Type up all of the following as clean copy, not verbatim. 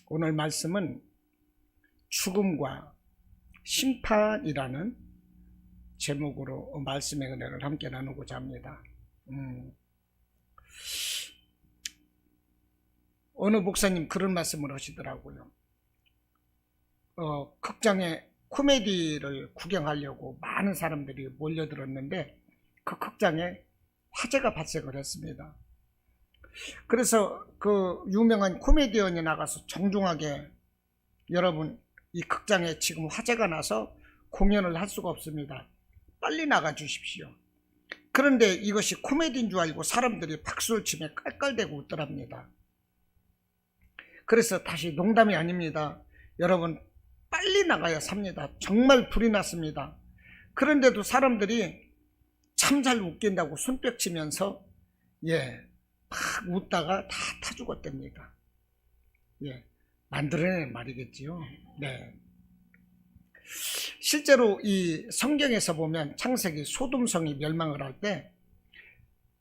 오늘 말씀은 죽음과 심판이라는 제목으로 말씀의 은혜를 함께 나누고자 합니다. 어느 목사님 그런 말씀을 하시더라고요. 극장에 코미디를 구경하려고 많은 사람들이 몰려들었는데 그 극장에 화재가 발생을 했습니다. 그래서 그 유명한 코미디언이 나가서 정중하게, 여러분, 이 극장에 지금 화재가 나서 공연을 할 수가 없습니다. 빨리 나가 주십시오. 그런데 이것이 코미디인 줄 알고 사람들이 박수를 치며 깔깔대고 웃더랍니다. 그래서 다시 농담이 아닙니다. 여러분, 빨리 나가야 삽니다. 정말 불이 났습니다. 그런데도 사람들이 참 잘 웃긴다고 손뼉 치면서 막 웃다가 다 타 죽었답니다. 만들어낸 말이겠지요. 실제로 이 성경에서 보면 창세기 소돔성이 멸망을 할 때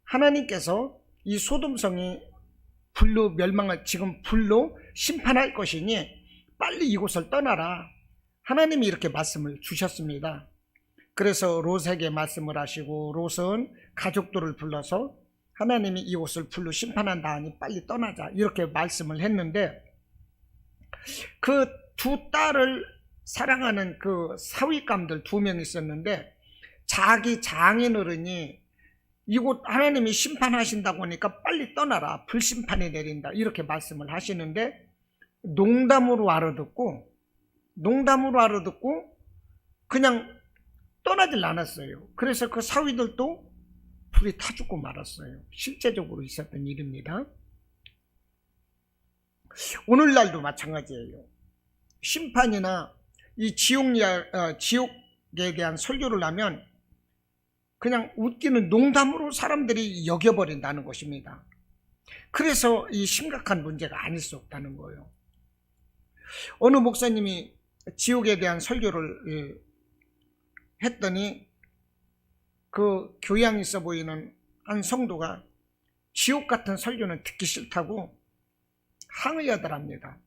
하나님께서 이 소돔성이 불로 멸망을, 지금 불로 심판할 것이니 빨리 이곳을 떠나라. 하나님이 이렇게 말씀을 주셨습니다. 그래서 롯에게 말씀을 하시고 롯은 가족들을 불러서 하나님이 이곳을 불로 심판한다 하니 빨리 떠나자 이렇게 말씀을 했는데, 그 두 딸을 사랑하는 그 사위감들 2명 있었는데 자기 장인어른이 이곳 하나님이 심판하신다고 하니까 빨리 떠나라, 불심판이 내린다 이렇게 말씀을 하시는데 농담으로 알아듣고 그냥 떠나질 않았어요. 그래서 그 사위들도 불이 타 죽고 말았어요. 실제적으로 있었던 일입니다. 오늘날도 마찬가지예요. 심판이나 이 지옥에 대한 설교를 하면 그냥 웃기는 농담으로 사람들이 여겨버린다는 것입니다. 그래서 이 심각한 문제가 아닐 수 없다는 거예요. 어느 목사님이 지옥에 대한 설교를 했더니 그 교양 있어 보이는 한 성도가 지옥 같은 설교는 듣기 싫다고 항의 하더랍니다.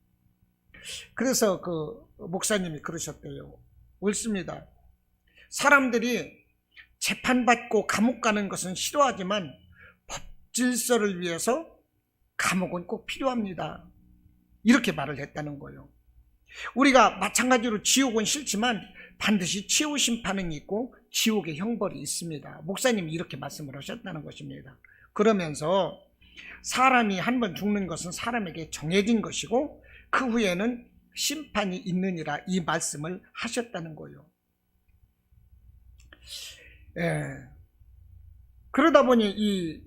그래서 그 목사님이 그러셨대요. 옳습니다. 사람들이 재판받고 감옥 가는 것은 싫어하지만 법 질서를 위해서 감옥은 꼭 필요합니다. 이렇게 말을 했다는 거예요. 우리가 마찬가지로 지옥은 싫지만 반드시 최후 심판은 있고 지옥의 형벌이 있습니다. 목사님이 이렇게 말씀을 하셨다는 것입니다. 그러면서 사람이 한 번 죽는 것은 사람에게 정해진 것이고 그 후에는 심판이 있느니라 이 말씀을 하셨다는 거예요. 그러다 보니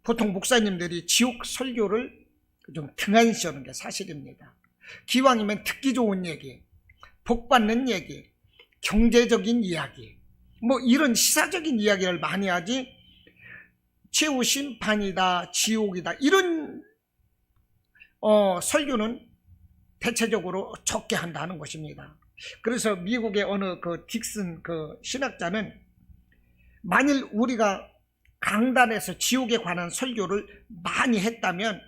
보통 목사님들이 지옥 설교를 좀 등한시하는 게 사실입니다. 기왕이면 듣기 좋은 얘기, 복받는 얘기, 경제적인 이야기, 뭐 이런 시사적인 이야기를 많이 하지 최후 심판이다, 지옥이다 이런 설교는 대체적으로 적게 한다는 것입니다. 그래서 미국의 어느 그 딕슨 그 신학자는 만일 우리가 강단에서 지옥에 관한 설교를 많이 했다면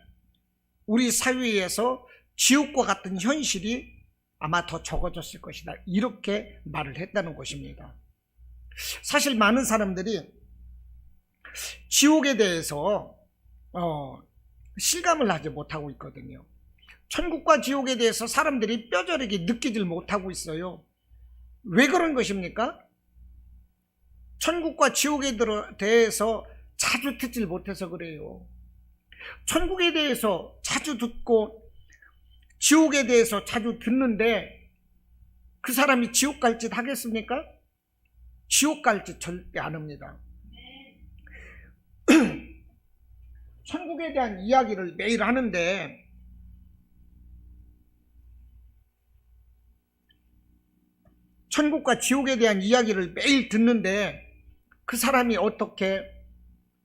우리 사회에서 지옥과 같은 현실이 아마 더 적어졌을 것이다 이렇게 말을 했다는 것입니다. 사실 많은 사람들이 지옥에 대해서 실감을 하지 못하고 있거든요. 천국과 지옥에 대해서 사람들이 뼈저리게 느끼질 못하고 있어요. 왜 그런 것입니까? 천국과 지옥에 대해서 자주 듣질 못해서 그래요. 천국에 대해서 자주 듣고 지옥에 대해서 자주 듣는데 그 사람이 지옥 갈 짓 하겠습니까? 지옥 갈 짓 절대 안 합니다. 천국에 대한 이야기를 매일 하는데 천국과 지옥에 대한 이야기를 매일 듣는데 그 사람이 어떻게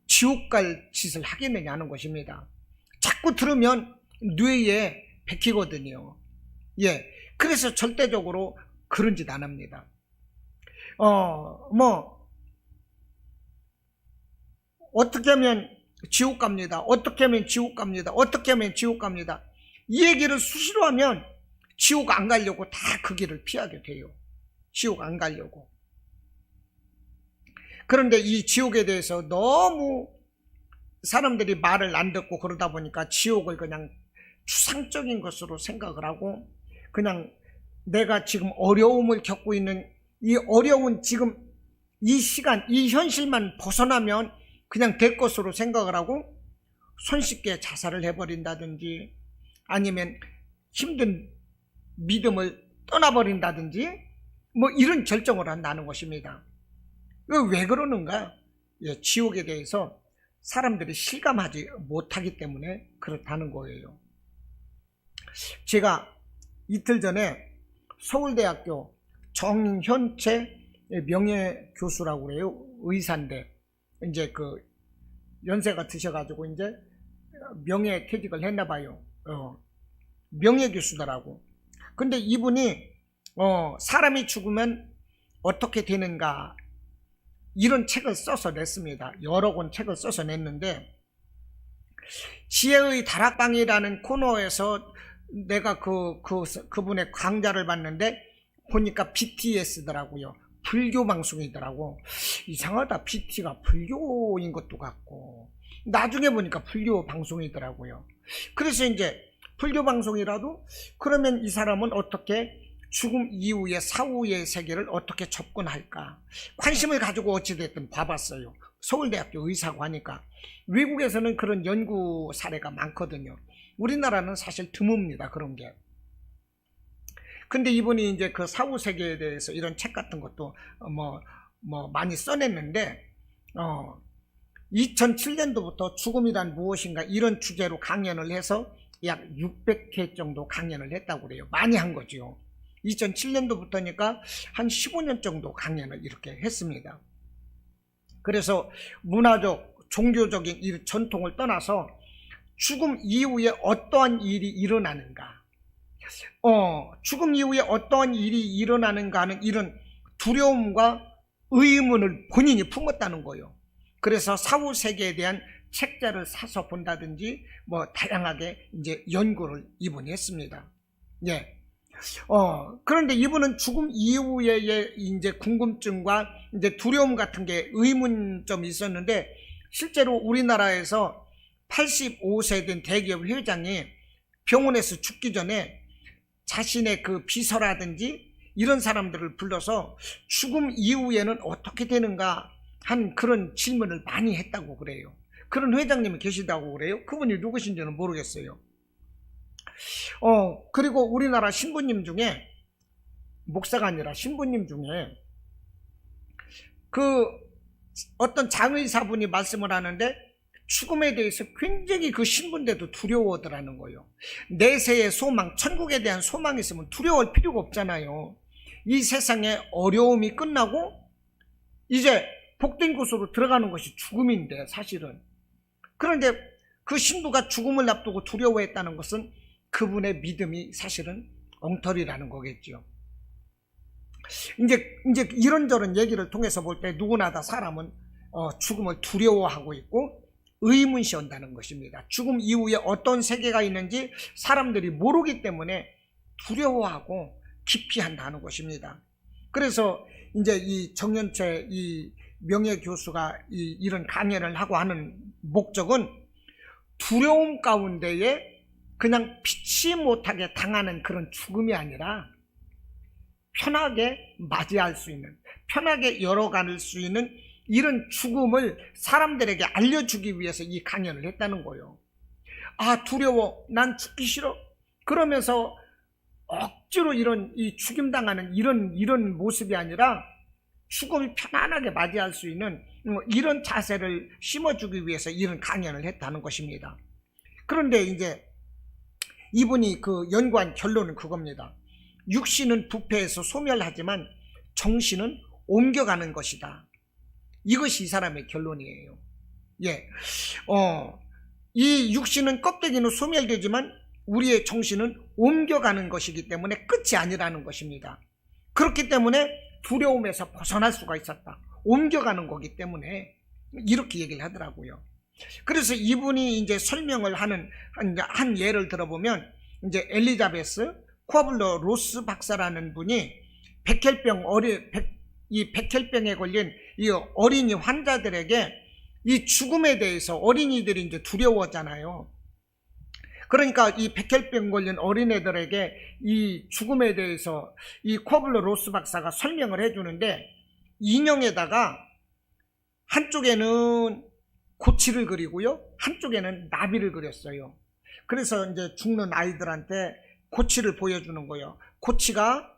지옥 갈 짓을 하겠느냐는 것입니다. 자꾸 들으면 뇌에 박히거든요. 그래서 절대적으로 그런 짓 안 합니다. 어떻게 하면 지옥 갑니다. 어떻게 하면 지옥 갑니다. 어떻게 하면 지옥 갑니다. 이 얘기를 수시로 하면 지옥 안 가려고 다 그 길을 피하게 돼요. 지옥 안 가려고. 그런데 이 지옥에 대해서 너무 사람들이 말을 안 듣고 그러다 보니까 지옥을 그냥 추상적인 것으로 생각을 하고, 그냥 내가 지금 어려움을 겪고 있는 이 어려운 지금 이 시간, 이 현실만 벗어나면 그냥 될 것으로 생각을 하고 손쉽게 자살을 해버린다든지, 아니면 힘든 믿음을 떠나버린다든지, 뭐 이런 결정을 한다는 것입니다. 왜 그러는가? 지옥에 대해서 사람들이 실감하지 못하기 때문에 그렇다는 거예요. 제가 이틀 전에 서울대학교 정현채 명예교수라고 그래요. 의사인데 이제 그 연세가 드셔가지고 이제 명예퇴직을 했나 봐요. 명예교수더라고. 근데 이분이 사람이 죽으면 어떻게 되는가 이런 책을 써서 냈습니다. 여러 권 책을 써서 냈는데, 지혜의 다락방이라는 코너에서 내가 그분의 강좌를 봤는데 보니까 BTS더라고요. 불교 방송이더라고. 이상하다. BT가 불교인 것도 같고, 나중에 보니까 불교 방송이더라고요. 그래서 이제 불교 방송이라도 그러면 이 사람은 어떻게 죽음 이후의 사후의 세계를 어떻게 접근할까 관심을 가지고 어찌됐든 봐봤어요. 서울대학교 의사고 하니까. 외국에서는 그런 연구 사례가 많거든요. 우리나라는 사실 드뭅니다, 그런 게. 근데 이분이 이제 그 사후 세계에 대해서 이런 책 같은 것도 많이 써냈는데, 2007년도부터 죽음이란 무엇인가 이런 주제로 강연을 해서 약 600회 정도 강연을 했다고 그래요. 많이 한 거죠. 2007년도부터니까 한 15년 정도 강연을 이렇게 했습니다. 그래서 문화적, 종교적인 이 전통을 떠나서 죽음 이후에 어떠한 일이 일어나는가, 죽음 이후에 어떠한 일이 일어나는가 하는 이런 두려움과 의문을 본인이 품었다는 거예요. 그래서 사후 세계에 대한 책자를 사서 본다든지 다양하게 이제 연구를 이분이 했습니다. 예. 그런데 이분은 죽음 이후에 이제 궁금증과 이제 두려움 같은 게 의문점이 있었는데, 실제로 우리나라에서 85세 된 대기업 회장이 병원에서 죽기 전에 자신의 그 비서라든지 이런 사람들을 불러서 죽음 이후에는 어떻게 되는가 한 그런 질문을 많이 했다고 그래요. 그런 회장님이 계시다고 그래요. 그분이 누구신지는 모르겠어요. 그리고 우리나라 신부님 중에, 목사가 아니라 신부님 중에 그 어떤 장의사분이 말씀을 하는데 죽음에 대해서 굉장히 그 신부인데도 두려워하더라는 거예요. 내세의 소망, 천국에 대한 소망이 있으면 두려워할 필요가 없잖아요. 이 세상에 어려움이 끝나고 이제 복된 곳으로 들어가는 것이 죽음인데 사실은. 그런데 그 신부가 죽음을 앞두고 두려워했다는 것은 그분의 믿음이 사실은 엉터리라는 거겠죠. 이제 이런저런 얘기를 통해서 볼 때 누구나 다 사람은 죽음을 두려워하고 있고 의문시한다는 것입니다. 죽음 이후에 어떤 세계가 있는지 사람들이 모르기 때문에 두려워하고 기피한다는 것입니다. 그래서 이제 이 정연채 이 명예교수가 이런 강연을 하고 하는 목적은 두려움 가운데에 그냥 피치 못하게 당하는 그런 죽음이 아니라 편하게 맞이할 수 있는, 편하게 열어갈 수 있는 이런 죽음을 사람들에게 알려주기 위해서 이 강연을 했다는 거예요. 아, 두려워, 난 죽기 싫어, 그러면서 억지로 이 죽임당하는 이런 모습이 아니라 죽음을 편안하게 맞이할 수 있는 이런 자세를 심어주기 위해서 이런 강연을 했다는 것입니다. 그런데 이제 이분이 그 연구한 결론은 그겁니다. 육신은 부패해서 소멸하지만 정신은 옮겨가는 것이다. 이것이 이 사람의 결론이에요. 예. 이 육신은 껍데기는 소멸되지만 우리의 정신은 옮겨가는 것이기 때문에 끝이 아니라는 것입니다. 그렇기 때문에 두려움에서 벗어날 수가 있었다. 옮겨가는 거기 때문에 이렇게 얘기를 하더라고요. 그래서 이분이 이제 설명을 하는 한 예를 들어보면, 이제 엘리자베스 쿼블러 로스 박사라는 분이 이 백혈병에 걸린 이 어린이 환자들에게 이 죽음에 대해서 어린이들이 이제 두려워하잖아요. 그러니까 이 백혈병 걸린 어린애들에게 이 죽음에 대해서 이 쿼블러 로스 박사가 설명을 해주는데, 인형에다가 한쪽에는 고치를 그리고요, 한쪽에는 나비를 그렸어요. 그래서 이제 죽는 아이들한테 고치를 보여주는 거예요. 고치가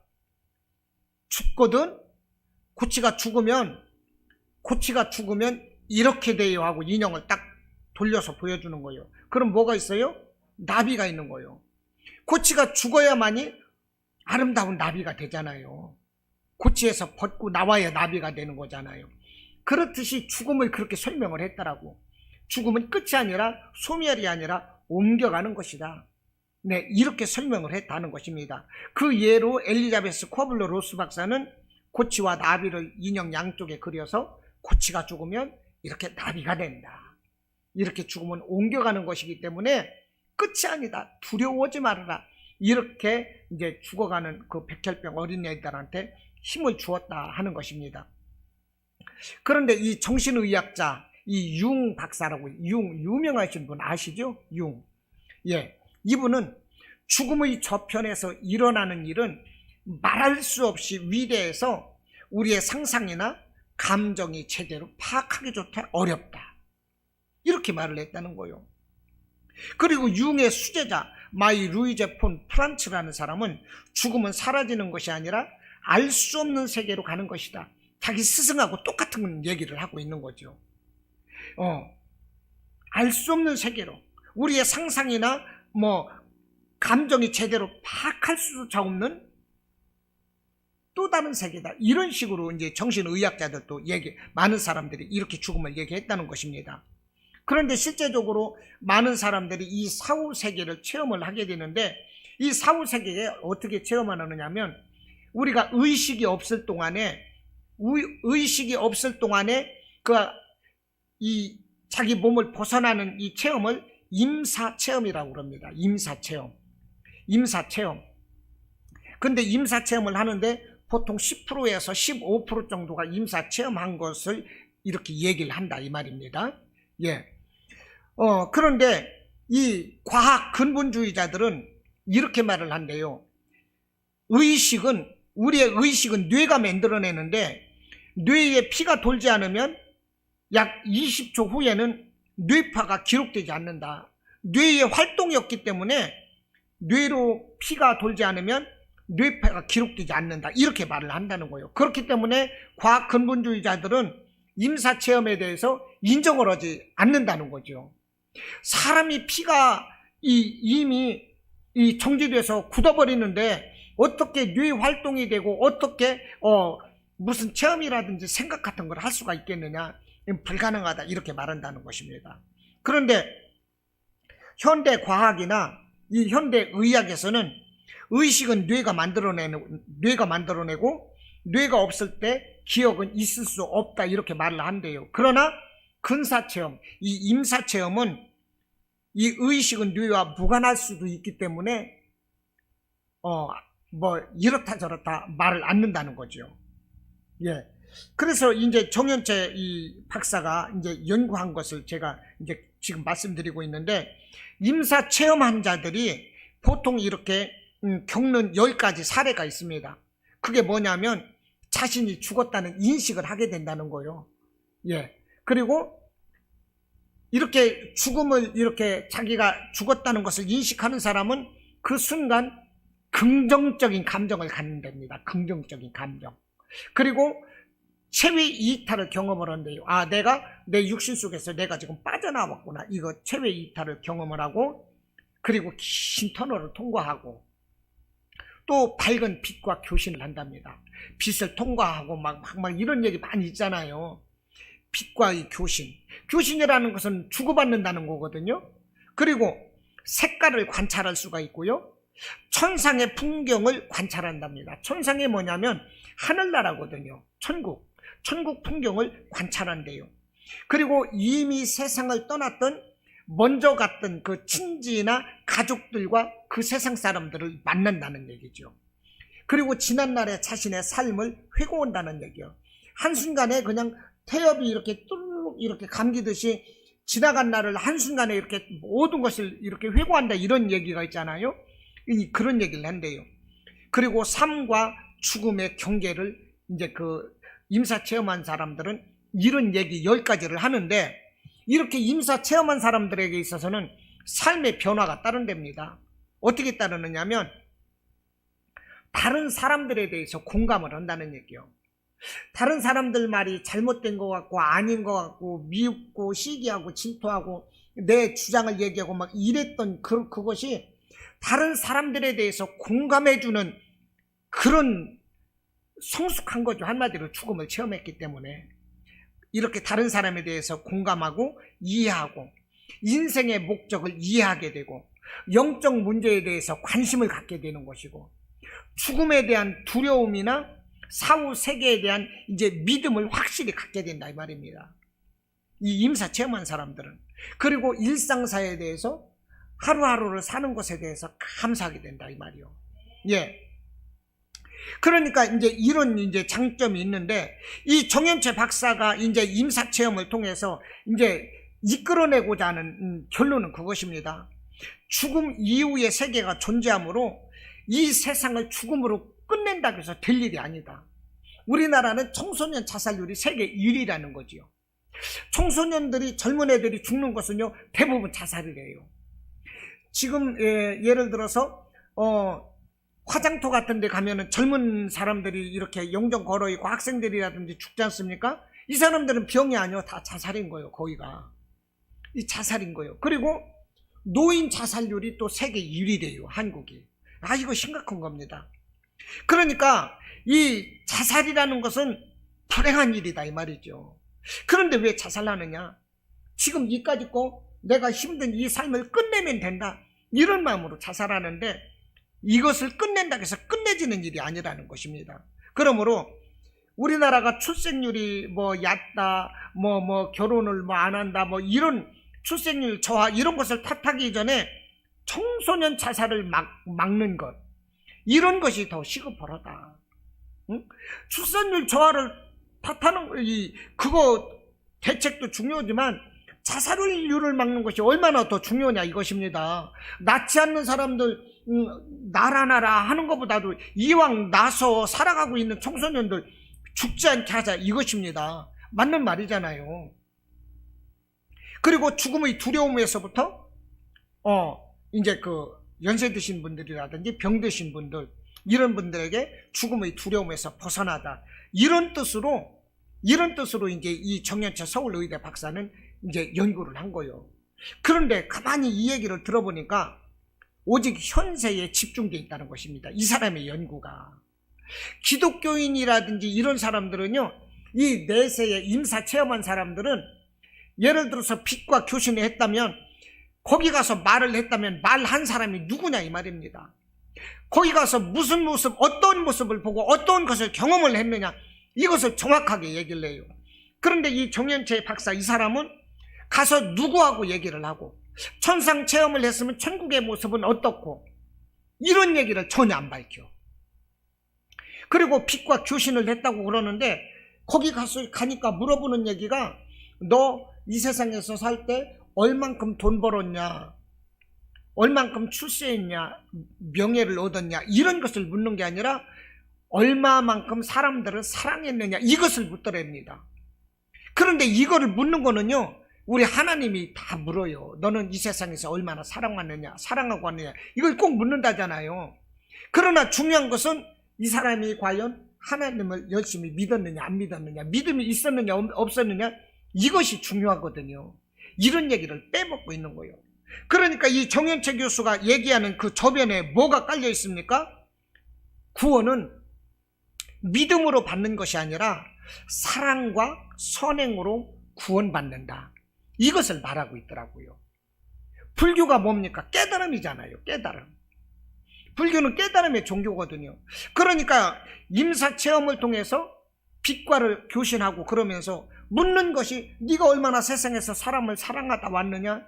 죽거든, 고치가 죽으면 이렇게 돼요 하고 인형을 딱 돌려서 보여주는 거예요. 그럼 뭐가 있어요? 나비가 있는 거예요. 고치가 죽어야만이 아름다운 나비가 되잖아요. 고치에서 벗고 나와야 나비가 되는 거잖아요. 그렇듯이 죽음을 그렇게 설명을 했더라고. 죽음은 끝이 아니라 소멸이 아니라 옮겨가는 것이다. 네, 이렇게 설명을 했다는 것입니다. 그 예로 엘리자베스 쿼블러 로스 박사는 고치와 나비를 인형 양쪽에 그려서 고치가 죽으면 이렇게 나비가 된다, 이렇게 죽으면 옮겨가는 것이기 때문에 끝이 아니다, 두려워하지 말아라, 이렇게 이제 죽어가는 그 백혈병 어린애들한테 힘을 주었다 하는 것입니다. 그런데 이 정신의학자 이 융 박사라고, 유명하신 분 아시죠? 융. 예, 이분은 죽음의 저편에서 일어나는 일은 말할 수 없이 위대해서 우리의 상상이나 감정이 제대로 파악하기조차 어렵다, 이렇게 말을 했다는 거예요. 그리고 융의 수제자 마이 루이제 폰 프란츠라는 사람은 죽음은 사라지는 것이 아니라 알 수 없는 세계로 가는 것이다, 자기 스승하고 똑같은 얘기를 하고 있는 거죠. 알 수 없는 세계로, 우리의 상상이나 감정이 제대로 파악할 수조차 없는 또 다른 세계다, 이런 식으로 이제 정신의학자들도 많은 사람들이 이렇게 죽음을 얘기했다는 것입니다. 그런데 실제적으로 많은 사람들이 이 사후 세계를 체험을 하게 되는데, 이 사후 세계에 어떻게 체험하느냐면, 우리가 의식이 없을 동안에 이 자기 몸을 벗어나는 이 체험을 임사체험이라고 그럽니다. 임사체험. 근데 임사체험을 하는데 보통 10%에서 15% 정도가 임사체험한 것을 이렇게 얘기를 한다, 이 말입니다. 예. 그런데 이 과학 근본주의자들은 이렇게 말을 한대요. 우리의 의식은 뇌가 만들어내는데, 뇌에 피가 돌지 않으면 약 20초 후에는 뇌파가 기록되지 않는다. 뇌의 활동이 없기 때문에 뇌로 피가 돌지 않으면 뇌파가 기록되지 않는다, 이렇게 말을 한다는 거예요. 그렇기 때문에 과학 근본주의자들은 임사체험에 대해서 인정을 하지 않는다는 거죠. 사람이 피가 이미 정지돼서 굳어버리는데 어떻게 뇌 활동이 되고 어떻게 무슨 체험이라든지 생각 같은 걸 할 수가 있겠느냐, 불가능하다, 이렇게 말한다는 것입니다. 그런데 현대 과학이나 이 현대 의학에서는 의식은 뇌가 만들어내고 뇌가 없을 때 기억은 있을 수 없다, 이렇게 말을 한대요. 그러나 근사체험, 이 임사체험은 이 의식은 뇌와 무관할 수도 있기 때문에 이렇다 저렇다 말을 않는다는 거죠. 예. 그래서 이제 정현채 이 박사가 이제 연구한 것을 제가 이제 지금 말씀드리고 있는데, 임사 체험 환자들이 보통 이렇게 겪는 10가지 사례가 있습니다. 그게 뭐냐면 자신이 죽었다는 인식을 하게 된다는 거예요. 예. 그리고 이렇게 죽음을, 이렇게 자기가 죽었다는 것을 인식하는 사람은 그 순간 긍정적인 감정을 갖는답니다. 긍정적인 감정. 그리고 체외 이탈을 경험을 한대요. 내가 내 육신 속에서 내가 지금 빠져나왔구나, 이거 체외 이탈을 경험을 하고, 그리고 긴 터널을 통과하고, 또 밝은 빛과 교신을 한답니다. 빛을 통과하고 막 이런 얘기 많이 있잖아요. 빛과 이 교신이라는 것은 주고받는다는 거거든요. 그리고 색깔을 관찰할 수가 있고요, 천상의 풍경을 관찰한답니다. 천상이 뭐냐면 하늘나라거든요. 천국 풍경을 관찰한대요. 그리고 이미 세상을 떠났던 먼저 갔던 그 친지나 가족들과 그 세상 사람들을 만난다는 얘기죠. 그리고 지난날의 자신의 삶을 회고한다는 얘기요. 한순간에 그냥 태엽이 이렇게 뚜룩 이렇게 감기듯이 지나간 날을 한순간에 이렇게 모든 것을 이렇게 회고한다, 이런 얘기가 있잖아요. 그런 얘기를 한대요. 그리고 삶과 죽음의 경계를 이제 그 임사 체험한 사람들은 이런 얘기 10가지를 하는데, 이렇게 임사 체험한 사람들에게 있어서는 삶의 변화가 따른답니다. 어떻게 따르느냐면 다른 사람들에 대해서 공감을 한다는 얘기요. 다른 사람들 말이 잘못된 것 같고 아닌 것 같고 미흡고 시기하고 질투하고 내 주장을 얘기하고 막 이랬던 그것이 다른 사람들에 대해서 공감해주는 그런 성숙한 거죠. 한마디로 죽음을 체험했기 때문에 이렇게 다른 사람에 대해서 공감하고 이해하고 인생의 목적을 이해하게 되고 영적 문제에 대해서 관심을 갖게 되는 것이고, 죽음에 대한 두려움이나 사후 세계에 대한 이제 믿음을 확실히 갖게 된다, 이 말입니다. 이 임사 체험한 사람들은. 그리고 일상사에 대해서 하루하루를 사는 것에 대해서 감사하게 된다, 이 말이요. 예. 그러니까 이제 이런 이제 장점이 있는데, 이 정현채 박사가 이제 임사 체험을 통해서 이제 이끌어내고자 하는 결론은 그것입니다. 죽음 이후의 세계가 존재하므로 이 세상을 죽음으로 끝낸다고 해서 될 일이 아니다. 우리나라는 청소년 자살률이 세계 1위라는 거지요. 청소년들이, 젊은 애들이 죽는 것은요 대부분 자살이래요. 지금 예를 들어서 화장터 같은 데 가면은 젊은 사람들이 이렇게 영정 걸어 있고 학생들이라든지 죽지 않습니까? 이 사람들은 병이 아니요, 다 자살인 거예요. 거기가 이 자살인 거예요. 그리고 노인 자살률이 또 세계 1위래요, 한국이. 이거 심각한 겁니다. 그러니까 이 자살이라는 것은 불행한 일이다, 이 말이죠. 그런데 왜 자살하느냐? 지금 이까짓 거 내가 힘든 이 삶을 끝내면 된다, 이런 마음으로 자살하는데, 이것을 끝낸다고 해서 끝내지는 일이 아니라는 것입니다. 그러므로 우리나라가 출생률이 얕다, 결혼을 안 한다, 이런 출생률 저하, 이런 것을 탓하기 전에 청소년 자살을 막는 것, 이런 것이 더 시급하다. 응? 출산율 저하를 탓하는 그거 대책도 중요하지만 자살률을 막는 것이 얼마나 더 중요하냐, 이것입니다. 낳지 않는 사람들 나라 하는 것보다도 이왕 나서 살아가고 있는 청소년들 죽지 않게 하자, 이것입니다. 맞는 말이잖아요. 그리고 죽음의 두려움에서부터 이제 그 연세 드신 분들이라든지 병 드신 분들, 이런 분들에게 죽음의 두려움에서 벗어나다, 이런 뜻으로 이제 이 정현채 서울의대 박사는 이제 연구를 한 거예요. 그런데 가만히 이 얘기를 들어보니까 오직 현세에 집중되어 있다는 것입니다, 이 사람의 연구가. 기독교인이라든지 이런 사람들은요, 이 내세에 임사 체험한 사람들은 예를 들어서 빛과 교신을 했다면, 거기 가서 말을 했다면 말한 사람이 누구냐, 이 말입니다. 거기 가서 무슨 모습, 어떤 모습을 보고 어떤 것을 경험을 했느냐, 이것을 정확하게 얘기를 해요. 그런데 이 정현채 박사, 이 사람은 가서 누구하고 얘기를 하고 천상 체험을 했으면 천국의 모습은 어떻고, 이런 얘기를 전혀 안 밝혀. 그리고 빛과 교신을 했다고 그러는데, 거기 가니까 물어보는 얘기가, 너 이 세상에서 살 때 얼만큼 돈 벌었냐, 얼만큼 출세했냐, 명예를 얻었냐, 이런 것을 묻는 게 아니라 얼마만큼 사람들을 사랑했느냐, 이것을 묻더랍니다. 그런데 이거를 묻는 거는요, 우리 하나님이 다 물어요. 너는 이 세상에서 얼마나 사랑하느냐, 사랑하고 왔느냐, 이걸 꼭 묻는다잖아요. 그러나 중요한 것은 이 사람이 과연 하나님을 열심히 믿었느냐 안 믿었느냐, 믿음이 있었느냐 없었느냐, 이것이 중요하거든요. 이런 얘기를 빼먹고 있는 거예요. 그러니까 이 정현채 교수가 얘기하는 그 저변에 뭐가 깔려 있습니까? 구원은 믿음으로 받는 것이 아니라 사랑과 선행으로 구원받는다, 이것을 말하고 있더라고요. 불교가 뭡니까? 깨달음이잖아요. 깨달음. 불교는 깨달음의 종교거든요. 그러니까 임사체험을 통해서 빛과를 교신하고 그러면서 묻는 것이, 네가 얼마나 세상에서 사람을 사랑하다 왔느냐,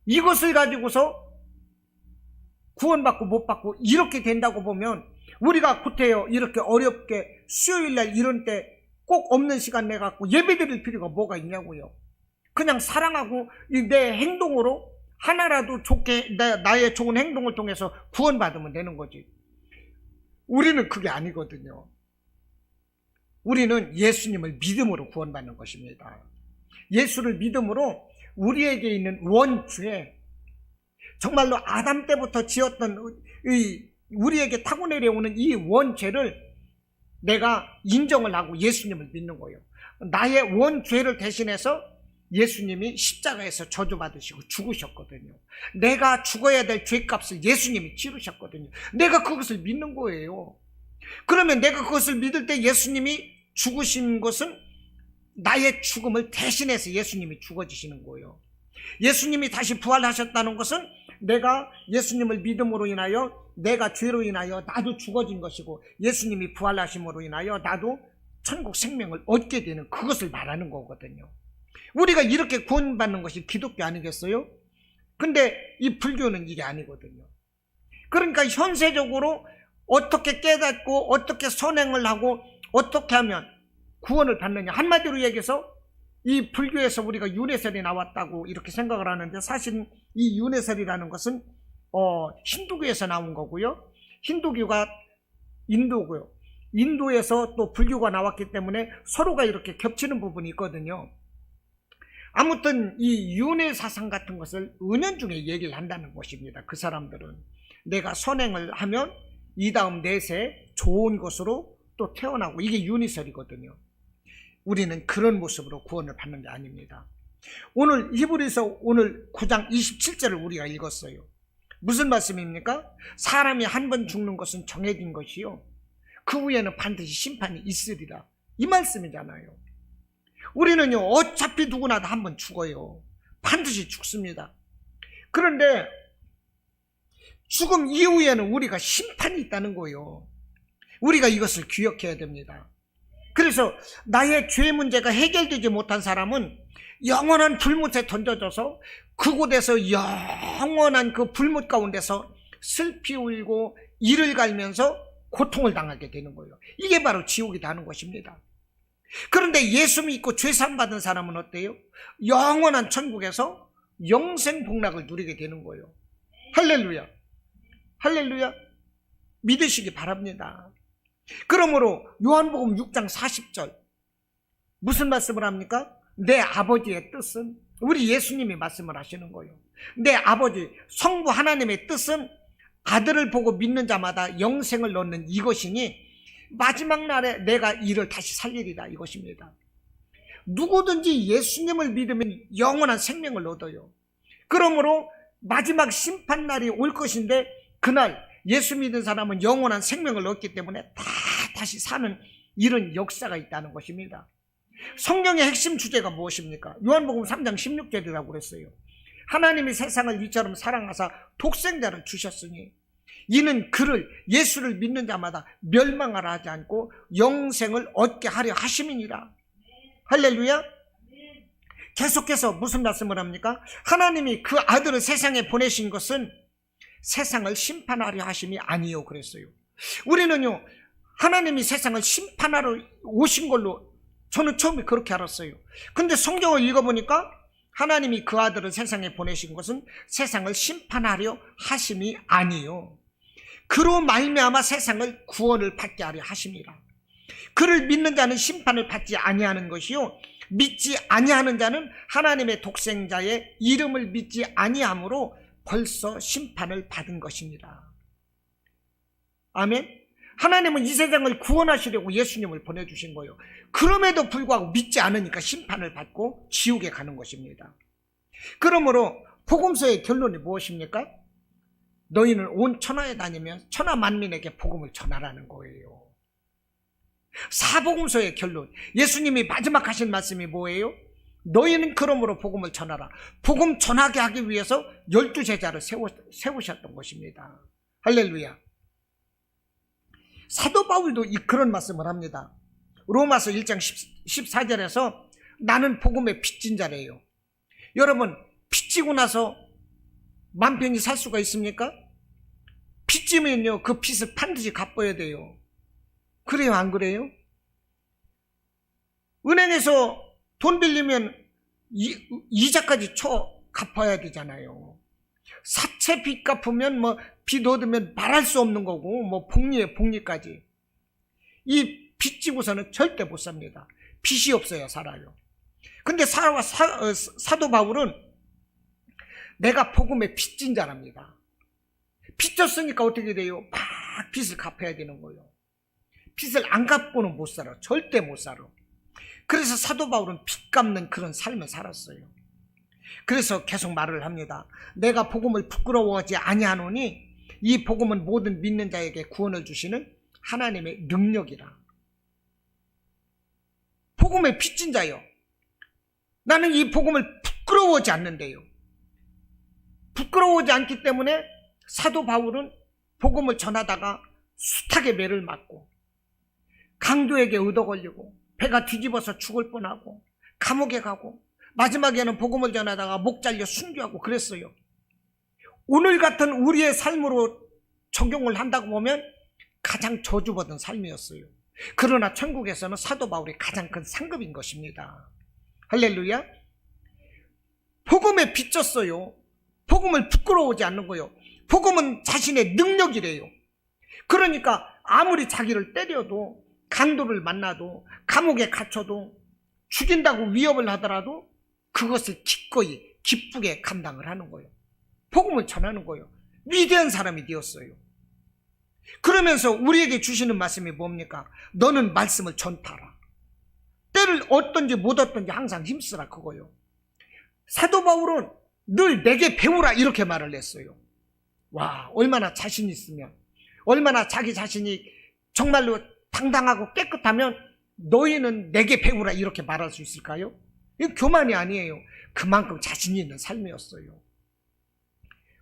이것을 가지고서 구원받고 못 받고 이렇게 된다고 보면 우리가 구태여 이렇게 어렵게 수요일날 이런 때 꼭 없는 시간 내갖고 예배드릴 필요가 뭐가 있냐고요. 그냥 사랑하고 내 행동으로 하나라도 좋게 나의 좋은 행동을 통해서 구원받으면 되는 거지. 우리는 그게 아니거든요. 우리는 예수님을 믿음으로 구원받는 것입니다. 예수를 믿음으로 우리에게 있는 원죄, 정말로 아담 때부터 지었던 우리에게 타고 내려오는 이 원죄를 내가 인정을 하고 예수님을 믿는 거예요. 나의 원죄를 대신해서 예수님이 십자가에서 저주받으시고 죽으셨거든요. 내가 죽어야 될 죄값을 예수님이 치르셨거든요. 내가 그것을 믿는 거예요. 그러면 내가 그것을 믿을 때 예수님이 죽으신 것은 나의 죽음을 대신해서 예수님이 죽어지시는 거예요. 예수님이 다시 부활하셨다는 것은 내가 예수님을 믿음으로 인하여 내가 죄로 인하여 나도 죽어진 것이고 예수님이 부활하심으로 인하여 나도 천국 생명을 얻게 되는 그것을 말하는 거거든요. 우리가 이렇게 구원받는 것이 기독교 아니겠어요? 근데 이 불교는 이게 아니거든요. 그러니까 현세적으로 어떻게 깨닫고 어떻게 선행을 하고 어떻게 하면 구원을 받느냐. 한마디로 얘기해서 이 불교에서 우리가 윤회설이 나왔다고 이렇게 생각을 하는데 사실 이 윤회설이라는 것은 힌두교에서 나온 거고요. 힌두교가 인도고요. 인도에서 또 불교가 나왔기 때문에 서로가 이렇게 겹치는 부분이 있거든요. 아무튼 이 윤회 사상 같은 것을 은연중에 얘기를 한다는 것입니다. 그 사람들은 내가 선행을 하면 이 다음 내세 좋은 것으로 또 태어나고 이게 윤회설이거든요. 우리는 그런 모습으로 구원을 받는 게 아닙니다. 오늘 히브리서 오늘 9장 27절을 우리가 읽었어요. 무슨 말씀입니까? 사람이 한 번 죽는 것은 정해진 것이요 그 후에는 반드시 심판이 있으리라. 이 말씀이잖아요. 우리는요 어차피 누구나 다 한 번 죽어요. 반드시 죽습니다. 그런데 죽음 이후에는 우리가 심판이 있다는 거예요. 우리가 이것을 기억해야 됩니다. 그래서 나의 죄 문제가 해결되지 못한 사람은 영원한 불못에 던져져서 그곳에서 영원한 그 불못 가운데서 슬피 울고 이를 갈면서 고통을 당하게 되는 거예요. 이게 바로 지옥이다 하는 것입니다. 그런데 예수 믿고 죄사함 받은 사람은 어때요? 영원한 천국에서 영생 복락을 누리게 되는 거예요. 할렐루야. 할렐루야. 믿으시기 바랍니다. 그러므로 요한복음 6장 40절 무슨 말씀을 합니까? 내 아버지의 뜻은, 우리 예수님이 말씀을 하시는 거예요. 내 아버지 성부 하나님의 뜻은 아들을 보고 믿는 자마다 영생을 얻는 이것이니 마지막 날에 내가 이를 다시 살리리라 이것입니다. 누구든지 예수님을 믿으면 영원한 생명을 얻어요. 그러므로 마지막 심판날이 올 것인데 그날 예수 믿은 사람은 영원한 생명을 얻기 때문에 다시 사는 이런 역사가 있다는 것입니다. 성경의 핵심 주제가 무엇입니까? 요한복음 3장 16절이라고 그랬어요. 하나님이 세상을 이처럼 사랑하사 독생자를 주셨으니 이는 그를 예수를 믿는 자마다 멸망하라 하지 않고 영생을 얻게 하려 하심이니라. 할렐루야. 계속해서 무슨 말씀을 합니까? 하나님이 그 아들을 세상에 보내신 것은 세상을 심판하려 하심이 아니요 그랬어요. 우리는요 하나님이 세상을 심판하러 오신 걸로 저는 처음에 그렇게 알았어요. 근데 성경을 읽어보니까 하나님이 그 아들을 세상에 보내신 것은 세상을 심판하려 하심이 아니요 그로 말미암아 세상을 구원을 받게 하려 하심이라. 그를 믿는 자는 심판을 받지 아니하는 것이요 믿지 아니하는 자는 하나님의 독생자의 이름을 믿지 아니함으로 벌써 심판을 받은 것이니라. 아멘. 하나님은 이 세상을 구원하시려고 예수님을 보내주신 거예요. 그럼에도 불구하고 믿지 않으니까 심판을 받고 지옥에 가는 것입니다. 그러므로 복음서의 결론이 무엇입니까? 너희는 온 천하에 다니면 천하 만민에게 복음을 전하라는 거예요. 사복음서의 결론, 예수님이 마지막 하신 말씀이 뭐예요? 너희는 그러므로 복음을 전하라. 복음 전하게 하기 위해서 12제자를 세우셨던 것입니다. 할렐루야. 사도 바울도 그런 말씀을 합니다. 로마서 1장 14절에서 나는 복음의 빚진 자래요. 여러분 빚지고 나서 맘 편히 살 수가 있습니까? 빚지면요, 그 빚을 반드시 갚아야 돼요. 그래요, 안 그래요? 은행에서 돈 빌리면 이자까지 쳐 갚아야 되잖아요. 사채 빚 갚으면 빚 얻으면 말할 수 없는 거고, 복리에 복리까지. 이 빚 지고서는 절대 못 삽니다. 빚이 없어야 살아요. 근데 사도 바울은 내가 복음의 빚진 자랍니다. 빚졌으니까 어떻게 돼요? 막 빚을 갚아야 되는 거예요. 빚을 안 갚고는 못 살아. 절대 못 살아. 그래서 사도 바울은 빚 갚는 그런 삶을 살았어요. 그래서 계속 말을 합니다. 내가 복음을 부끄러워하지 아니하노니 이 복음은 모든 믿는 자에게 구원을 주시는 하나님의 능력이라. 복음의 빚진 자요. 나는 이 복음을 부끄러워하지 않는데요. 부끄러워하지 않기 때문에 사도 바울은 복음을 전하다가 숱하게 매를 맞고 강도에게 얻어 걸리고 배가 뒤집어서 죽을 뻔하고 감옥에 가고 마지막에는 복음을 전하다가 목 잘려 순교하고 그랬어요. 오늘 같은 우리의 삶으로 적용을 한다고 보면 가장 저주받은 삶이었어요. 그러나 천국에서는 사도 바울이 가장 큰 상급인 것입니다. 할렐루야. 복음에 빚졌어요. 복음을 부끄러워하지 않는 거예요. 복음은 자신의 능력이래요. 그러니까 아무리 자기를 때려도, 강도를 만나도, 감옥에 갇혀도, 죽인다고 위협을 하더라도 그것을 기꺼이 기쁘게 감당을 하는 거예요. 복음을 전하는 거예요. 위대한 사람이 되었어요. 그러면서 우리에게 주시는 말씀이 뭡니까? 너는 말씀을 전파하라. 때를 얻든지 못 얻든지 항상 힘쓰라, 그거요. 사도 바울은 늘 내게 배우라 이렇게 말을 했어요. 와, 얼마나 자신 있으면, 얼마나 자기 자신이 정말로 당당하고 깨끗하면 너희는 내게 배우라 이렇게 말할 수 있을까요? 이거 교만이 아니에요. 그만큼 자신 있는 삶이었어요.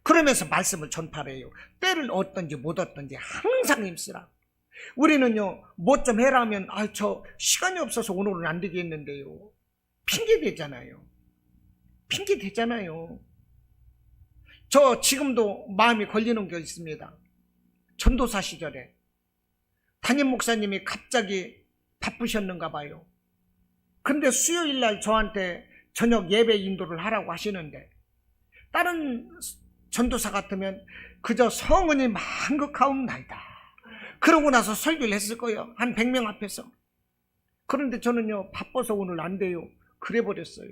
그러면서 말씀을 전파해요. 때를 얻든지 못 얻든지 항상 힘쓰라. 우리는요, 뭐 좀 해라 하면 저 시간이 없어서 오늘은 안 되겠는데요. 핑계 대잖아요. 핑계 대잖아요. 저 지금도 마음이 걸리는 게 있습니다. 전도사 시절에 담임 목사님이 갑자기 바쁘셨는가 봐요. 근데 수요일 날 저한테 저녁 예배 인도를 하라고 하시는데 다른 전도사 같으면 그저 성은이 만극하옵나이다 그러고 나서 설교를 했을 거예요. 한 100명 앞에서. 그런데 저는요, 바빠서 오늘 안 돼요. 그래 버렸어요.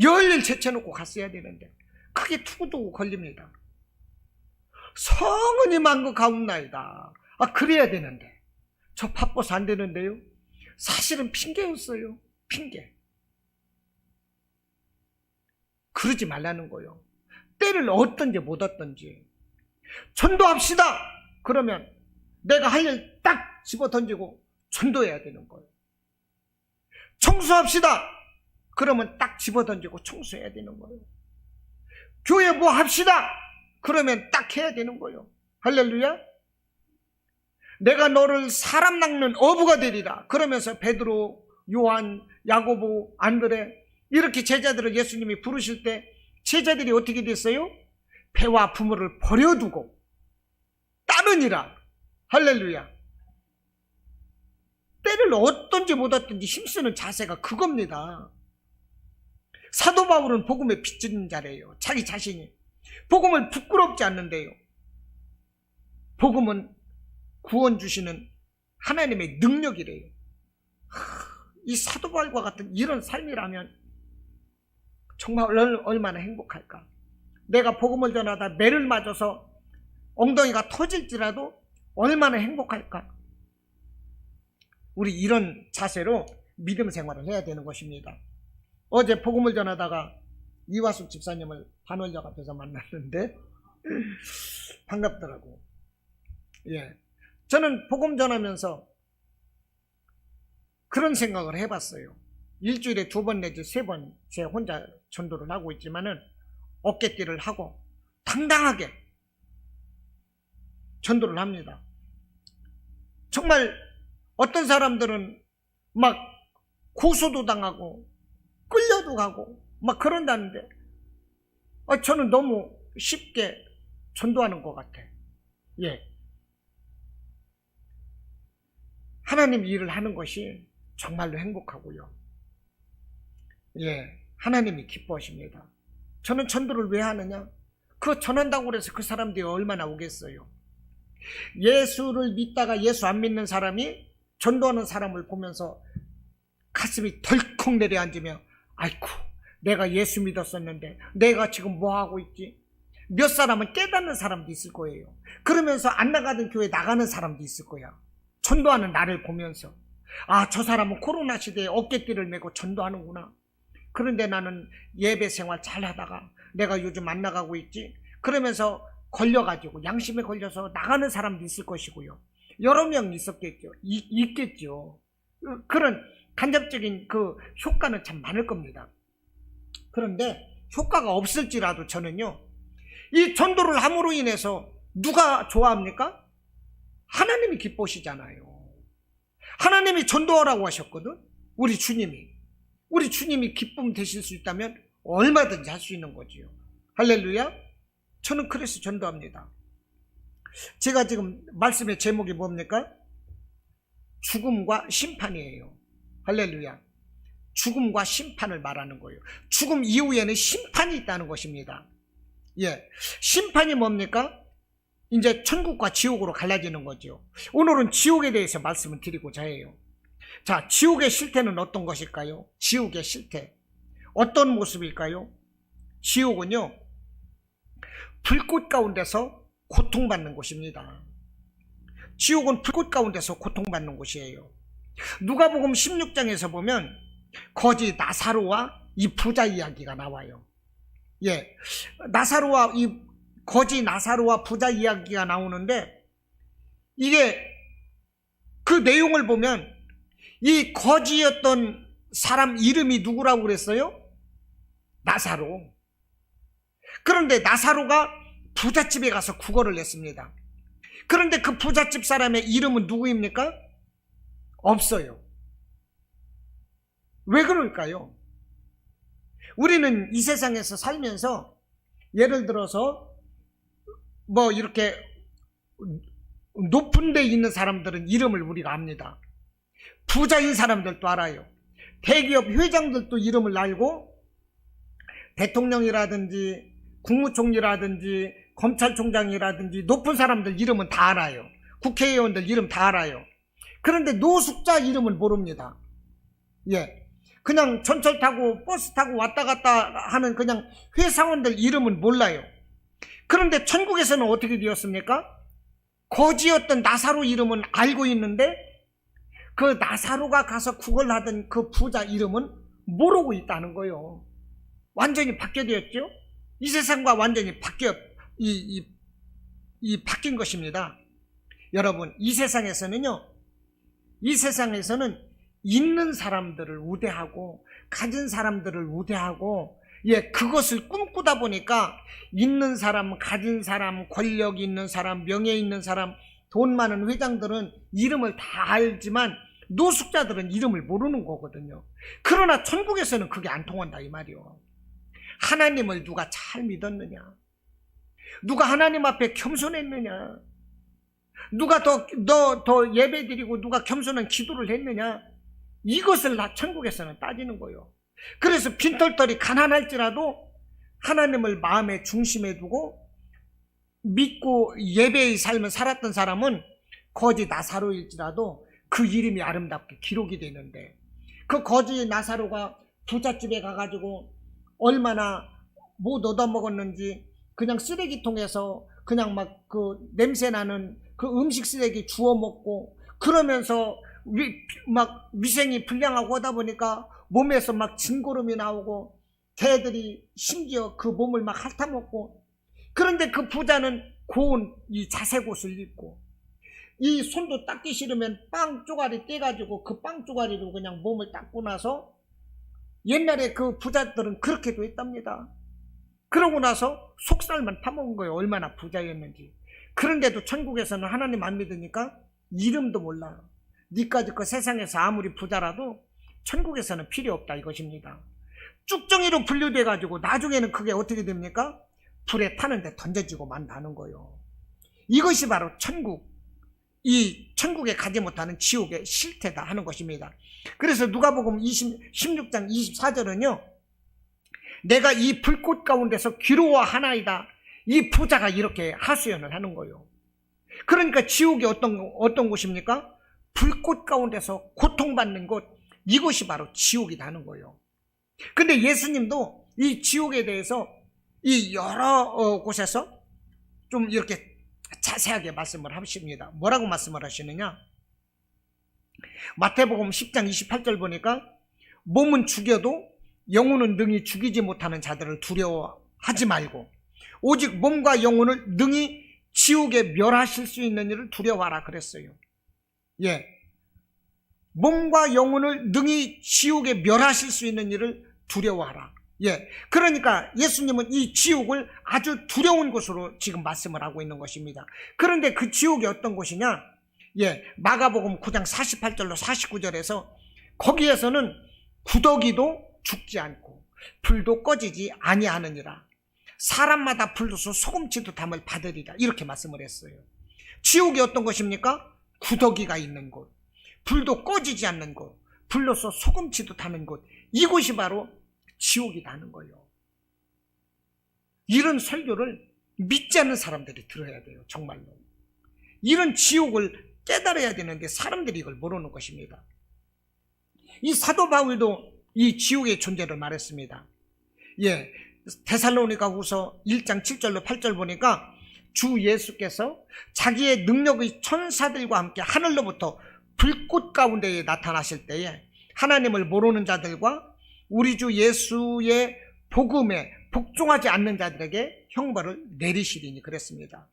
열일 제쳐놓고 갔어야 되는데 크게 투구투구 걸립니다. 성은이 만극하옵나이다. 그래야 되는데 저 바빠서 안 되는데요. 사실은 핑계였어요. 핑계. 그러지 말라는 거예요. 때를 얻든지 못 얻든지. 전도합시다. 그러면 내가 할 일 딱 집어 던지고 전도해야 되는 거예요. 청소합시다. 그러면 딱 집어 던지고 청소해야 되는 거예요. 교회 뭐 합시다. 그러면 딱 해야 되는 거예요. 할렐루야. 내가 너를 사람 낚는 어부가 되리라. 그러면서 베드로, 요한, 야고보, 안드레 이렇게 제자들을 예수님이 부르실 때 제자들이 어떻게 됐어요? 배와 부모를 버려두고 따르니라. 할렐루야. 때를 얻든지 못 얻든지 힘쓰는 자세가 그겁니다. 사도 바울은 복음에 빚진 자래요. 자기 자신이 복음을 부끄럽지 않는데요. 복음은 구원 주시는 하나님의 능력이래요. 이 사도 바울과 같은 이런 삶이라면 정말 얼마나 행복할까. 내가 복음을 전하다 매를 맞아서 엉덩이가 터질지라도 얼마나 행복할까. 우리 이런 자세로 믿음 생활을 해야 되는 것입니다. 어제 복음을 전하다가 이화숙 집사님을 반월역 앞에서 만났는데 반갑더라고. 예, 저는 복음 전하면서 그런 생각을 해봤어요. 일주일에 2번 내지 3번 제 혼자 전도를 하고 있지만은 어깨띠를 하고 당당하게 전도를 합니다. 정말 어떤 사람들은 막 고소도 당하고 끌려도 가고 막 그런다는데 저는 너무 쉽게 전도하는 것 같아. 예. 하나님 일을 하는 것이 정말로 행복하고요. 예. 하나님이 기뻐하십니다. 저는 전도를 왜 하느냐? 그거 전한다고 해서 그 사람들이 얼마나 오겠어요. 예수를 믿다가 예수 안 믿는 사람이 전도하는 사람을 보면서 가슴이 덜컥 내려앉으며, 아이고, 내가 예수 믿었었는데 내가 지금 뭐하고 있지? 몇 사람은 깨닫는 사람도 있을 거예요. 그러면서 안 나가던 교회 나가는 사람도 있을 거야. 전도하는 나를 보면서, 아, 저 사람은 코로나 시대에 어깨띠를 메고 전도하는구나. 그런데 나는 예배 생활 잘 하다가 내가 요즘 안 나가고 있지? 그러면서 걸려가지고 양심에 걸려서 나가는 사람도 있을 것이고요. 여러 명 있었겠죠. 있겠죠. 그런 간접적인 그 효과는 참 많을 겁니다. 그런데 효과가 없을지라도 저는요, 이 전도를 함으로 인해서 누가 좋아합니까? 하나님이 기뻐하시잖아요. 하나님이 전도하라고 하셨거든. 우리 주님이 기쁨 되실 수 있다면 얼마든지 할 수 있는 거지요. 할렐루야. 저는 그래서 전도합니다. 제가 지금 말씀의 제목이 뭡니까? 죽음과 심판이에요. 할렐루야. 죽음과 심판을 말하는 거예요. 죽음 이후에는 심판이 있다는 것입니다. 예, 심판이 뭡니까? 이제 천국과 지옥으로 갈라지는 거죠. 오늘은 지옥에 대해서 말씀을 드리고자 해요. 자, 지옥의 실태는 어떤 것일까요? 지옥의 실태 어떤 모습일까요? 지옥은요, 불꽃 가운데서 고통받는 곳입니다. 지옥은 불꽃 가운데서 고통받는 곳이에요. 누가복음 16장에서 보면 거지 나사로와 이 부자 이야기가 나와요. 예, 거지 나사로와 부자 이야기가 나오는데, 이게 그 내용을 보면 이 거지였던 사람 이름이 누구라고 그랬어요? 나사로. 그런데 나사로가 부잣집에 가서 구걸을 했습니다. 그런데 그 부잣집 사람의 이름은 누구입니까? 없어요. 왜 그럴까요? 우리는 이 세상에서 살면서 예를 들어서 뭐 이렇게 높은 데 있는 사람들은 이름을 우리가 압니다. 부자인 사람들도 알아요. 대기업 회장들도 이름을 알고, 대통령이라든지 국무총리라든지 검찰총장이라든지 높은 사람들 이름은 다 알아요. 국회의원들 이름 다 알아요. 그런데 노숙자 이름은 모릅니다. 예, 그냥 전철 타고 버스 타고 왔다 갔다 하는 그냥 회사원들 이름은 몰라요. 그런데 천국에서는 어떻게 되었습니까? 거지였던 나사로 이름은 알고 있는데 그 나사로가 가서 구걸하던 그 부자 이름은 모르고 있다는 거예요. 완전히 바뀌어졌죠? 이 세상과 완전히 바뀐 것입니다. 여러분, 이 세상에서는 있는 사람들을 우대하고 가진 사람들을 우대하고, 예, 그것을 꿈꾸다 보니까 있는 사람, 가진 사람, 권력 있는 사람, 명예 있는 사람, 돈 많은 회장들은 이름을 다 알지만 노숙자들은 이름을 모르는 거거든요. 그러나 천국에서는 그게 안 통한다 이 말이요. 하나님을 누가 잘 믿었느냐? 누가 하나님 앞에 겸손했느냐? 누가 더 예배드리고 누가 겸손한 기도를 했느냐? 이것을 천국에서는 따지는 거예요. 그래서 빈털털이 가난할지라도 하나님을 마음의 중심에 두고 믿고 예배의 삶을 살았던 사람은 거지 나사로일지라도 그 이름이 아름답게 기록이 되는데, 그 거지 나사로가 부잣집에 가가지고 얼마나 못 얻어먹었는지 그냥 쓰레기통에서 그냥 막 그 냄새나는 그 음식 쓰레기 주워 먹고, 그러면서 막 위생이 불량하고 하다 보니까 몸에서 막 진고름이 나오고 개들이 심지어 그 몸을 막 핥아먹고, 그런데 그 부자는 고운 이 자색옷을 입고 이 손도 닦기 싫으면 빵 쪼가리 떼가지고 그 빵 쪼가리로 그냥 몸을 닦고 나서, 옛날에 그 부자들은 그렇게도 했답니다. 그러고 나서 속살만 파먹은 거예요. 얼마나 부자였는지. 그런데도 천국에서는 하나님 안 믿으니까 이름도 몰라. 니까지 그 세상에서 아무리 부자라도 천국에서는 필요 없다 이것입니다. 쭉정이로 분류돼 가지고 나중에는 그게 어떻게 됩니까? 불에 타는데 던져지고 만다는 거예요. 이것이 바로 천국, 이 천국에 가지 못하는 지옥의 실태다 하는 것입니다. 그래서 누가복음 16장 24절은요, 내가 이 불꽃 가운데서 괴로워하나이다, 이 부자가 이렇게 하소연을 하는 거예요. 그러니까 지옥이 어떤 곳입니까? 불꽃 가운데서 고통받는 곳, 이것이 바로 지옥이라는 거예요. 근데 예수님도 이 지옥에 대해서 이 여러 곳에서 좀 이렇게 자세하게 말씀을 하십니다. 뭐라고 말씀을 하시느냐? 마태복음 10장 28절 보니까 몸은 죽여도 영혼은 능히 죽이지 못하는 자들을 두려워하지 말고 오직 몸과 영혼을 능히 지옥에 멸하실 수 있는 일을 두려워하라 그랬어요. 예, 몸과 영혼을 능히 지옥에 멸하실 수 있는 일을 두려워하라. 예, 그러니까 예수님은 이 지옥을 아주 두려운 곳으로 지금 말씀을 하고 있는 것입니다. 그런데 그 지옥이 어떤 곳이냐? 예, 마가복음 9장 48절로 49절에서 거기에서는 구더기도 죽지 않고 불도 꺼지지 아니하느니라. 사람마다 불로서 소금치도 담을 받으리라. 이렇게 말씀을 했어요. 지옥이 어떤 곳입니까? 구더기가 있는 곳, 불도 꺼지지 않는 곳, 불로서 소금치도 타는 곳, 이곳이 바로 지옥이라는 거예요. 이런 설교를 믿지 않는 사람들이 들어야 돼요. 정말로. 이런 지옥을 깨달아야 되는데 사람들이 이걸 모르는 것입니다. 이 사도 바울도 이 지옥의 존재를 말했습니다. 예, 데살로니가후서 1장 7절로 8절 보니까 주 예수께서 자기의 능력의 천사들과 함께 하늘로부터 불꽃 가운데에 나타나실 때에 하나님을 모르는 자들과 우리 주 예수의 복음에 복종하지 않는 자들에게 형벌을 내리시리니 그랬습니다.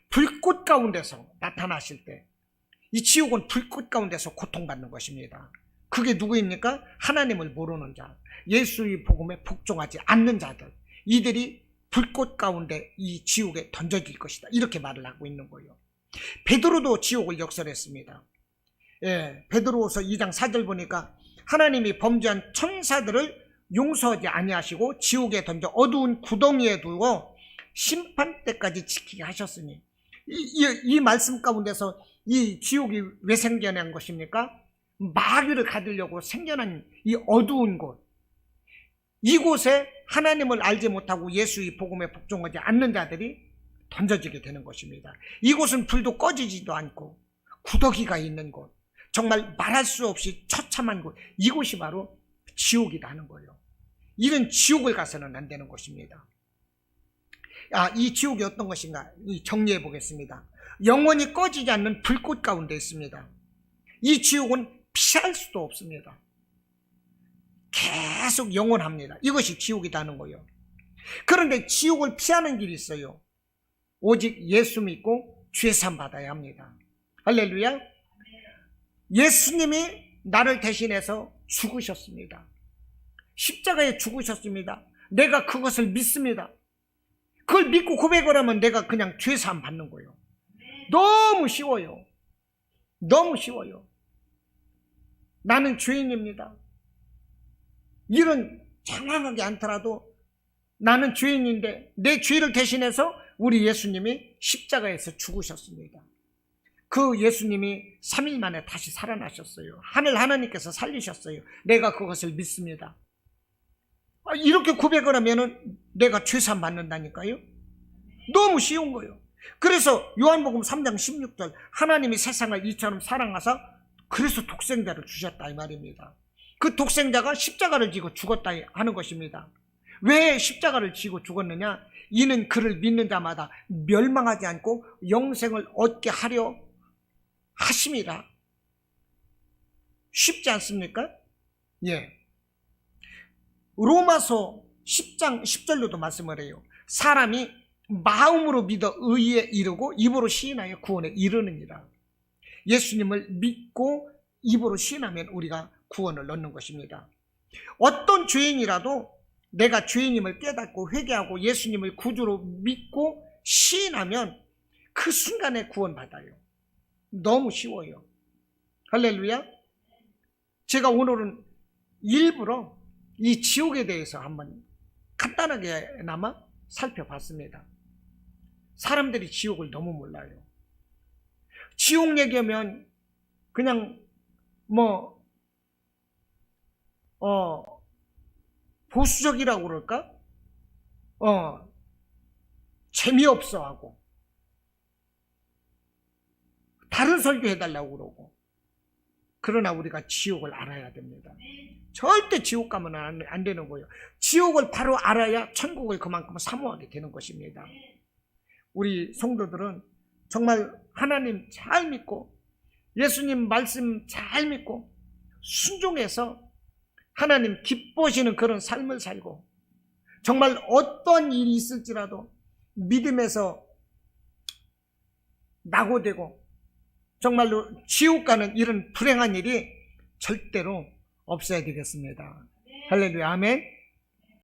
불꽃 가운데서 나타나실 때, 이 지옥은 불꽃 가운데서 고통받는 것입니다. 그게 누구입니까? 하나님을 모르는 자, 예수의 복음에 복종하지 않는 자들, 이들이 불꽃 가운데 이 지옥에 던져질 것이다, 이렇게 말을 하고 있는 거예요. 베드로도 지옥을 역설했습니다. 예, 베드로후서 2장 4절 보니까 하나님이 범죄한 천사들을 용서하지 아니하시고 지옥에 던져 어두운 구덩이에 두고 심판 때까지 지키게 하셨으니, 이 말씀 가운데서 이 지옥이 왜 생겨난 것입니까? 마귀를 가두려고 생겨난 이 어두운 곳, 이곳에 하나님을 알지 못하고 예수의 복음에 복종하지 않는 자들이 던져지게 되는 것입니다. 이곳은 불도 꺼지지도 않고 구더기가 있는 곳, 정말 말할 수 없이 처참한 곳, 이곳이 바로 지옥이라는 거예요. 이런 지옥을 가서는 안 되는 것입니다. 이 지옥이 어떤 것인가 정리해 보겠습니다. 영원히 꺼지지 않는 불꽃 가운데 있습니다. 이 지옥은 피할 수도 없습니다. 계속 영원합니다. 이것이 지옥이라는 거예요. 그런데 지옥을 피하는 길이 있어요. 오직 예수 믿고 죄산 받아야 합니다. 할렐루야. 예수님이 나를 대신해서 죽으셨습니다. 십자가에 죽으셨습니다. 내가 그것을 믿습니다. 그걸 믿고 고백을 하면 내가 그냥 죄사함 받는 거예요. 너무 쉬워요. 너무 쉬워요. 나는 죄인입니다. 일은 장황하게 않더라도 나는 죄인인데 내 죄를 대신해서 우리 예수님이 십자가에서 죽으셨습니다. 그 예수님이 3일 만에 다시 살아나셨어요. 하늘 하나님께서 살리셨어요. 내가 그것을 믿습니다. 이렇게 고백을 하면은 내가 죄사함 받는다니까요. 너무 쉬운 거예요. 그래서 요한복음 3장 16절, 하나님이 세상을 이처럼 사랑하사 그래서 독생자를 주셨다, 이 말입니다. 그 독생자가 십자가를 지고 죽었다 하는 것입니다. 왜 십자가를 지고 죽었느냐? 이는 그를 믿는 자마다 멸망하지 않고 영생을 얻게 하려 하심이라. 쉽지 않습니까? 예. 로마서 10장 10절로도 말씀을 해요. 사람이 마음으로 믿어 의에 이르고 입으로 시인하여 구원에 이르느니라. 예수님을 믿고 입으로 시인하면 우리가 구원을 얻는 것입니다. 어떤 죄인이라도 내가 죄인임을 깨닫고 회개하고 예수님을 구주로 믿고 시인하면 그 순간에 구원받아요. 너무 쉬워요. 할렐루야. 제가 오늘은 일부러 이 지옥에 대해서 한번 간단하게나마 살펴봤습니다. 사람들이 지옥을 너무 몰라요. 지옥 얘기하면 그냥 보수적이라고 그럴까? 재미없어 하고 다른 설교 해달라고 그러고. 그러나 우리가 지옥을 알아야 됩니다. 절대 지옥 가면 안 되는 거예요. 지옥을 바로 알아야 천국을 그만큼 사모하게 되는 것입니다. 우리 성도들은 정말 하나님 잘 믿고 예수님 말씀 잘 믿고 순종해서 하나님 기뻐하시는 그런 삶을 살고, 정말 어떤 일이 있을지라도 믿음에서 낙오되고 정말로 지옥 가는 이런 불행한 일이 절대로 없어야 되겠습니다. 할렐루야, 아멘.